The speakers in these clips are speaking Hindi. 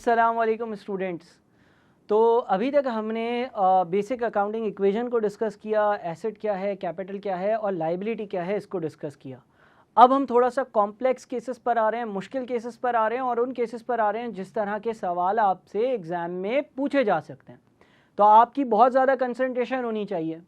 अस्सलाम वालेकुम स्टूडेंट्स। तो अभी तक हमने बेसिक अकाउंटिंग इक्वेशन को डिस्कस किया, एसेट क्या है, कैपिटल क्या है और लाइबिलिटी क्या है, इसको डिस्कस किया। अब हम थोड़ा सा कॉम्प्लेक्स केसेस पर आ रहे हैं, मुश्किल केसेस पर आ रहे हैं और उन केसेस पर आ रहे हैं जिस तरह के सवाल आपसे एग्ज़ाम में पूछे जा सकते हैं। तो आपकी बहुत ज़्यादा कंसंट्रेशन होनी चाहिए।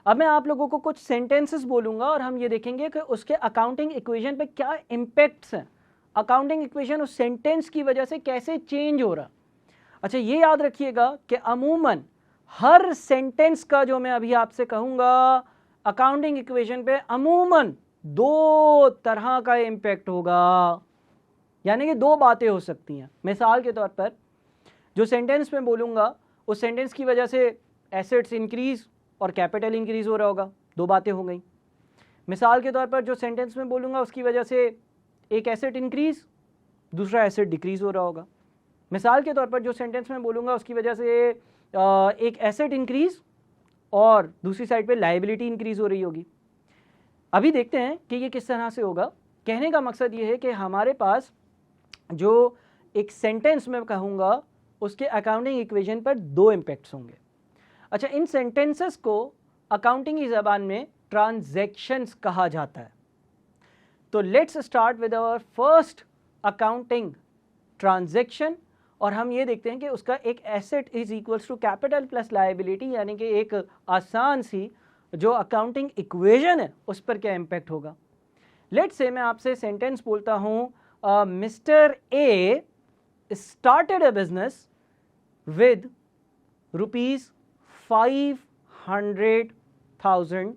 अब मैं आप लोगों को कुछ सेंटेंसेस बोलूँगा और हम ये देखेंगे कि उसके अकाउंटिंग इक्वेशन पे क्या इम्पेक्ट्स हैं, अकाउंटिंग इक्वेशन उस सेंटेंस की वजह से कैसे चेंज हो रहा। अच्छा, ये याद रखिएगा कि अमूमन हर सेंटेंस का जो मैं अभी आपसे कहूँगा अकाउंटिंग इक्वेशन पे अमूमन दो तरह का इम्पैक्ट होगा, यानी कि दो बातें हो सकती हैं। मिसाल के तौर पर जो सेंटेंस मैं बोलूँगा उस सेंटेंस की वजह से एसेट्स इंक्रीज और कैपिटल इंक्रीज हो रहा होगा, दो बातें हो गई। मिसाल के तौर पर जो सेंटेंस मैं बोलूँगा उसकी वजह से एक एसेट इंक्रीज, दूसरा एसेट डिक्रीज हो रहा होगा। मिसाल के तौर पर जो सेंटेंस मैं बोलूँगा उसकी वजह से एक एसेट इंक्रीज और दूसरी साइड पे लायबिलिटी इंक्रीज हो रही होगी। अभी देखते हैं कि ये किस तरह से होगा। कहने का मकसद ये है कि हमारे पास जो एक सेंटेंस मैं कहूँगा उसके अकाउंटिंग इक्वेशन पर दो इम्पैक्ट्स होंगे। अच्छा, इन सेंटेंसेस को अकाउंटिंग की ज़बान में ट्रांजैक्शंस कहा जाता है। तो let's start with our first accounting transaction और हम ये देखते हैं कि उसका एक asset is equals to capital plus liability, यानी कि एक आसान सी जो अकाउंटिंग इक्वेशन है उस पर क्या इम्पैक्ट होगा। लेट्स से मैं आपसे सेंटेंस बोलता हूँ, mister A started a business with ₹500,000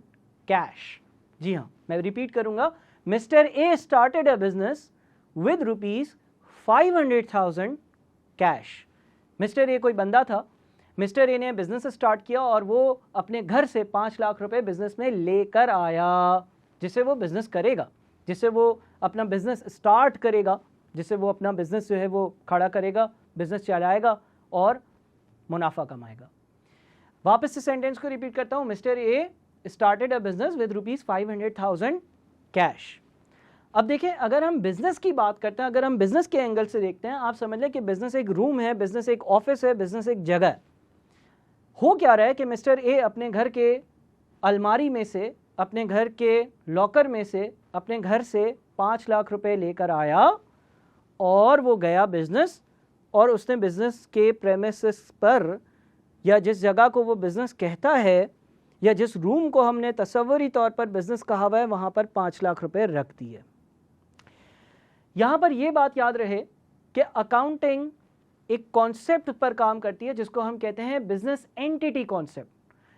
cash. जी हाँ, मैं रिपीट करूँगा, mister A started a business with ₹500,000 cash. Mister A कोई बंदा था, मिस्टर ए ने बिजनेस स्टार्ट किया और वो अपने घर से 5 लाख रुपए बिजनेस में लेकर आया, जिससे वो बिजनेस करेगा, जिससे वो अपना बिजनेस स्टार्ट करेगा, जिससे वो अपना बिजनेस जो है वो खड़ा करेगा, बिजनेस चलाएगा और मुनाफा कमाएगा। वापस से सेंटेंस को रिपीट करता हूँ, mister A started a business with ₹500,000 cash. अब देखें, अगर हम बिजनेस की बात करते हैं, अगर हम बिजनेस के एंगल से देखते हैं, आप समझ लें कि बिजनेस एक रूम है, बिजनेस एक ऑफिस है, बिजनेस एक जगह है। हो क्या रहा है कि मिस्टर ए अपने घर के अलमारी में से, अपने घर के लॉकर में से, अपने घर से 5 लाख रुपए लेकर आया और वो गया बिजनेस, और उसने बिजनेस के प्रेमिसेस पर या जिस जगह को वो बिजनेस कहता है या जिस रूम को हमने तस्वरी तौर पर बिजनेस कहा हुआ है वहाँ पर 5 लाख रुपए रख दिए। यहाँ पर यह बात याद रहे कि अकाउंटिंग एक कॉन्सेप्ट पर काम करती है जिसको हम कहते हैं बिजनेस एंटिटी कॉन्सेप्ट।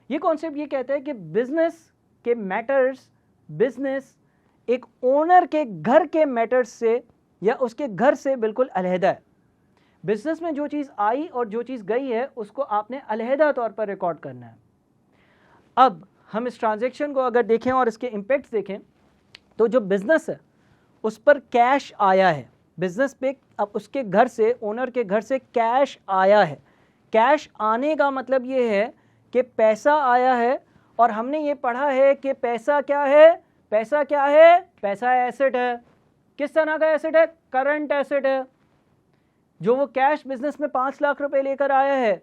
ये कॉन्सेप्ट ये कहता है कि बिजनेस के मैटर्स, बिजनेस एक ओनर के घर के मैटर्स से या उसके घर से बिल्कुल अलहदा है। बिजनेस में जो चीज़ आई और जो चीज़ गई है उसको आपने अलहदा तौर पर रिकॉर्ड करना है। अब हम इस ट्रांजैक्शन को अगर देखें और इसके इम्पैक्ट्स देखें तो जो बिजनेस है उस पर कैश आया है, बिजनेस पे अब उसके घर से, ओनर के घर से कैश आया है। कैश आने का मतलब ये है कि पैसा आया है, और हमने ये पढ़ा है कि पैसा क्या है, पैसा क्या है, पैसा एसेट है। किस तरह का एसेट है? करंट एसेट है। जो वो कैश बिजनेस में 5 लाख रुपए लेकर आया है,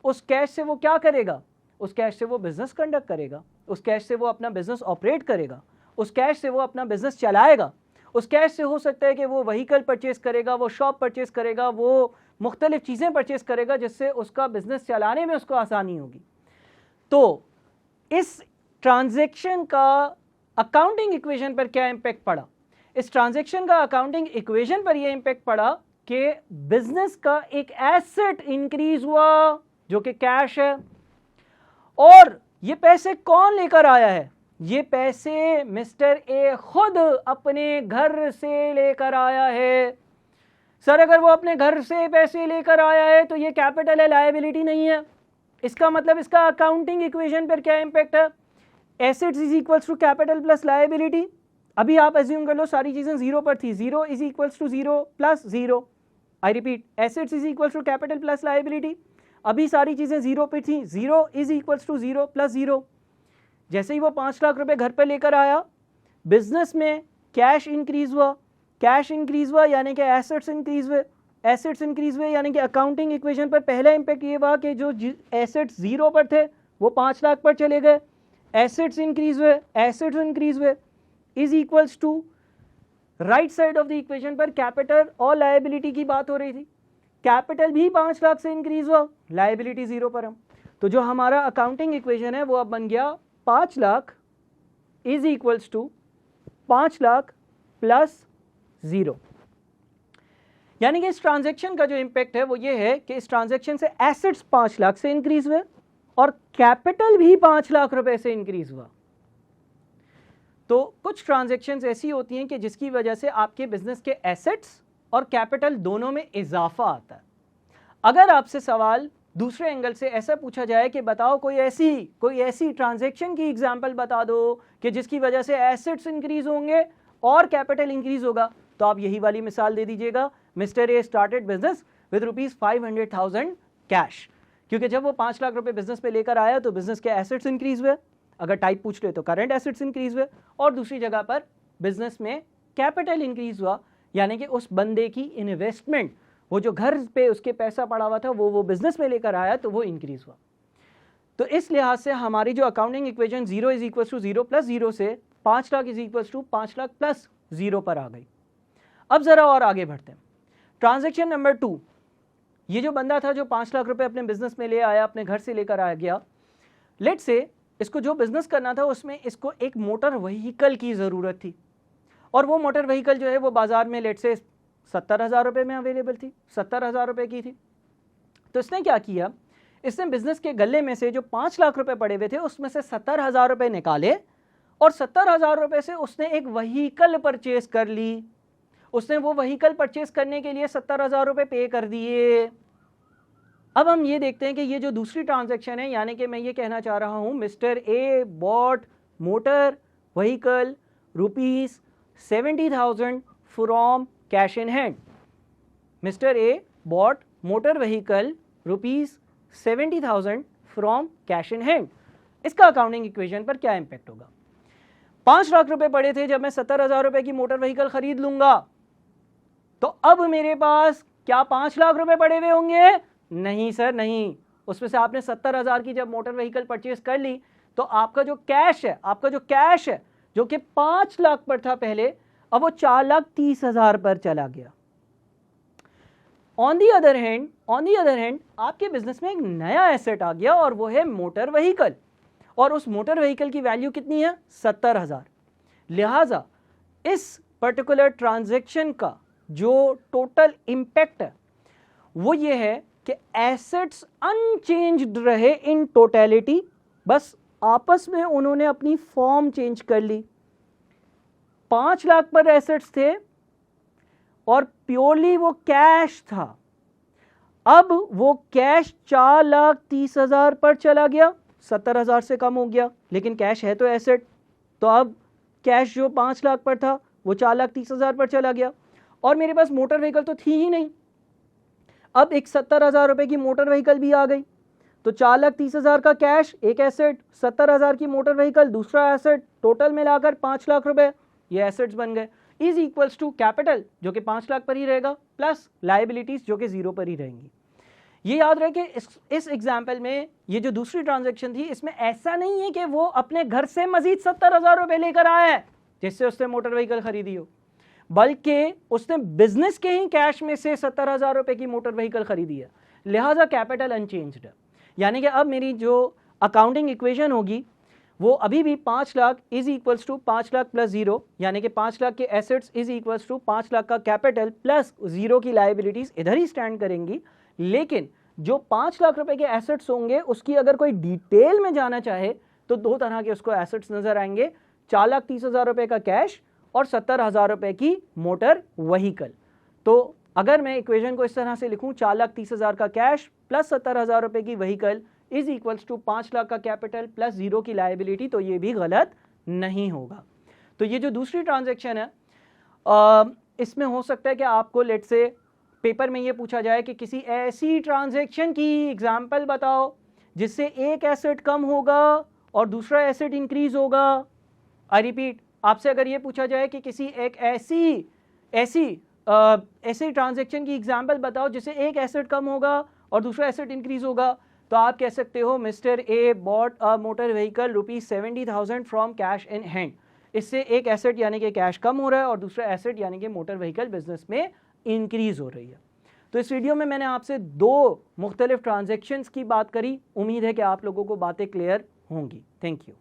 उस कैश से वो क्या करेगा? उस कैश से वो बिजनेस कंडक्ट करेगा, उस कैश से वो अपना बिजनेस ऑपरेट करेगा, उस कैश से वो अपना बिजनेस चलाएगा। उस कैश से हो सकता है कि वो व्हीकल परचेज करेगा, वो शॉप परचेज करेगा, वो मुख्तलिफ चीज़ें परचेज करेगा जिससे उसका बिजनेस चलाने में उसको आसानी होगी। तो इस ट्रांजैक्शन का अकाउंटिंग इक्वेशन पर क्या इम्पैक्ट पड़ा? इस ट्रांजैक्शन का अकाउंटिंग इक्वेशन पर यह इम्पैक्ट पड़ा कि बिजनेस का एक एसेट इंक्रीज हुआ जो कि कैश है, और ये पैसे कौन लेकर आया है? ये पैसे मिस्टर ए खुद अपने घर से लेकर आया है। सर, अगर वो अपने घर से पैसे लेकर आया है तो ये कैपिटल है, लायबिलिटी नहीं है। इसका मतलब इसका अकाउंटिंग इक्वेशन पर क्या इम्पैक्ट है? Assets is equals to capital plus liability. अभी आप एज्यूम कर लो सारी चीजें जीरो पर थी, zero is equals to zero plus zero. I repeat, assets is equals to capital plus liability. अभी सारी चीजें जीरो पर थी, zero is equals to zero plus zero. जैसे ही वो 5 लाख रुपए घर पर लेकर आया, बिजनेस में कैश इंक्रीज हुआ, कैश इंक्रीज हुआ यानी कि एसेट्स इंक्रीज हुए, एसेट्स इंक्रीज हुए, यानी कि अकाउंटिंग इक्वेशन पर पहला इंपैक्ट ये हुआ कि जो एसेट्स 0 पर थे वो 5 लाख पर चले गए, एसेट्स इंक्रीज हुए is equals to right side of the equation पर कैपिटल और लायबिलिटी की बात हो रही थी, कैपिटल भी 5 लाख से इंक्रीज हुआ, लायबिलिटी 0 पर हम, तो जो हमारा अकाउंटिंग इक्वेशन है वो अब बन गया 5 lakh is equals to 5 lakh plus 0। यानी कि इस ट्रांजैक्शन का जो इंपैक्ट है वो ये है कि इस ट्रांजैक्शन से एसेट्स 5 लाख से इंक्रीज हुए और कैपिटल भी 5 लाख रुपए से इंक्रीज हुआ। तो कुछ ट्रांजैक्शंस ऐसी होती हैं कि जिसकी वजह से आपके बिजनेस के एसेट्स और कैपिटल दोनों में इजाफा आता है। अगर आपसे सवाल दूसरे एंगल से ऐसा पूछा जाए कि बताओ कोई ऐसी ट्रांजैक्शन की एग्जांपल बता दो कि जिसकी वजह से एसेट्स इंक्रीज होंगे और कैपिटल इंक्रीज होगा, तो आप यही वाली मिसाल दे दीजिएगा, mister A started business with ₹500,000 cash, क्योंकि जब वो 5 लाख रुपए बिजनेस पे लेकर आया तो बिजनेस के एसेट्स इंक्रीज हुए, अगर टाइप पूछ ले तो करंट एसेट्स इंक्रीज हुए, और दूसरी जगह पर बिजनेस में कैपिटल इंक्रीज हुआ, यानी कि उस बंदे की इन्वेस्टमेंट, वो जो घर पे उसके पैसा पड़ा हुआ था वो बिजनेस में लेकर आया तो वो इंक्रीज हुआ। तो इस लिहाज से हमारी जो accounting equation 0 is equal to 0 plus 0 से 5 lakh is equal to 5 lakh plus 0 पर आ गई। अब जरा और आगे बढ़ते हैं। ट्रांजैक्शन नंबर 2, ये जो बंदा था जो 5 लाख रुपए अपने बिजनेस में ले आया, अपने घर से लेकर आ गया, लेट से इसको जो बिजनेस करना था उसमें इसको एक मोटर व्हीकल की ज़रूरत थी, और वो मोटर व्हीकल जो है वो बाजार में लेट से 70,000 रुपये में अवेलेबल थी, 70,000 रुपये की थी। तो इसने क्या किया, इसने बिजनेस के गले में से जो 5 लाख रुपए पड़े हुए थे उसमें से 70,000 रुपये निकाले और 70,000 रुपये से उसने एक व्हीकल परचेज कर ली। उसने वो व्हीकल परचेज करने के लिए 70,000 रुपये पे कर दिए। अब हम ये देखते हैं कि ये जो दूसरी ट्रांजैक्शन है, यानी कि मैं ये कहना चाह रहा हूं mister A bought motor vehicle ₹70,000 from cash in hand. Mister A bought motor vehicle ₹70,000 from cash in hand. इसका अकाउंटिंग इक्वेशन पर क्या इंपैक्ट होगा? 5 लाख रुपए पड़े थे, जब मैं 70,000 रुपए की मोटर व्हीकल खरीद लूंगा तो अब मेरे पास क्या 5 लाख रुपए पड़े हुए होंगे? नहीं सर, नहीं। उसमें से आपने 70,000 की जब मोटर व्हीकल परचेज कर ली तो आपका जो कैश है जो कि 5 लाख पर था पहले, अब वो 4,30,000 पर चला गया। ऑन दी अदर हैंड आपके बिजनेस में एक नया एसेट आ गया और वो है मोटर व्हीकल, और उस मोटर व्हीकल की वैल्यू कितनी है? 70,000। लिहाजा इस पर्टिकुलर ट्रांजैक्शन का जो टोटल इंपैक्ट है वो ये है कि एसेट्स अनचेंज्ड रहे इन टोटलिटी, बस आपस में उन्होंने अपनी फॉर्म चेंज कर ली। 5 लाख पर एसेट्स थे और प्योरली वो कैश था, अब वो कैश 4,30,000 पर चला गया, 70,000 से कम हो गया, लेकिन कैश है तो एसेट, तो अब कैश जो 5 लाख पर था वो 4,30,000 पर चला गया, और मेरे पास मोटर व्हीकल तो थी ही नहीं। अब एक 70,000 रुपए की मोटर व्हीकल भी आ गई, तो 4,30,000 का कैश एक एसेट, 70,000 की मोटर व्हीकल दूसरा एसेट, टोटल मिलाकर 5 लाख रुपए ये एसेट्स बन गए। इज इक्वल्स टू कैपिटल जो कि 5 लाख पर ही रहेगा प्लस लायबिलिटीज जो कि 0 पर ही रहेंगी। ये याद रहे कि इस एग्जाम्पल में ये जो दूसरी ट्रांजैक्शन थी इसमें ऐसा नहीं है कि वो अपने घर से मजीद 70,000 रुपए लेकर आया है जिससे उसने मोटर व्हीकल खरीदी हो, बल्कि उसने बिजनेस के ही कैश में से 70,000 रुपए की मोटर व्हीकल खरीदी है। लिहाजा कैपिटल अनचेंज्ड है, यानी कि अब मेरी जो अकाउंटिंग इक्वेशन होगी वो अभी भी 5 lakh is equals to 5 lakh plus 0, यानी कि 5 लाख के assets is equals to 5 lakh का कैपिटल प्लस 0 की लायबिलिटीज इधर ही स्टैंड करेंगी। लेकिन जो 5 लाख रुपए के एसेट्स होंगे उसकी अगर कोई डिटेल में जाना चाहे तो 2 तरह के उसको एसेट्स नजर आएंगे, 4,30,000 रुपए का कैश और 70,000 रुपए की मोटर व्हीकल। तो अगर मैं इक्वेशन को इस तरह से लिखूं, 4,30,000 का कैश प्लस 70,000 रुपए की vehicle is equals to 5 lakh का कैपिटल प्लस 0 की लायबिलिटी, तो ये भी गलत नहीं होगा। तो ये जो दूसरी ट्रांजैक्शन है इसमें हो सकता है कि आपको लेट से पेपर में ये पूछा जाए कि किसी ऐसी ट्रांजैक्शन की एग्जाम्पल बताओ जिससे एक एसेट कम होगा और दूसरा एसेट इंक्रीज होगा। आई रिपीट, आपसे अगर ये पूछा जाए कि किसी एक ऐसी ऐसे ट्रांजैक्शन की एग्जांपल बताओ जिससे एक एसेट कम होगा और दूसरा एसेट इंक्रीज होगा। तो आप कह सकते हो mister A bought a motor vehicle ₹70,000 from cash in hand. इससे एक एसेट यानी कि कैश कम हो रहा है और दूसरा एसेट यानी कि मोटर व्हीकल बिजनेस में इंक्रीज हो रही है। तो इस वीडियो में मैंने आपसे दो मुख्तलिफ ट्रांजैक्शंस की बात करी। उम्मीद है कि आप लोगों को बातें क्लियर होंगी। Thank you.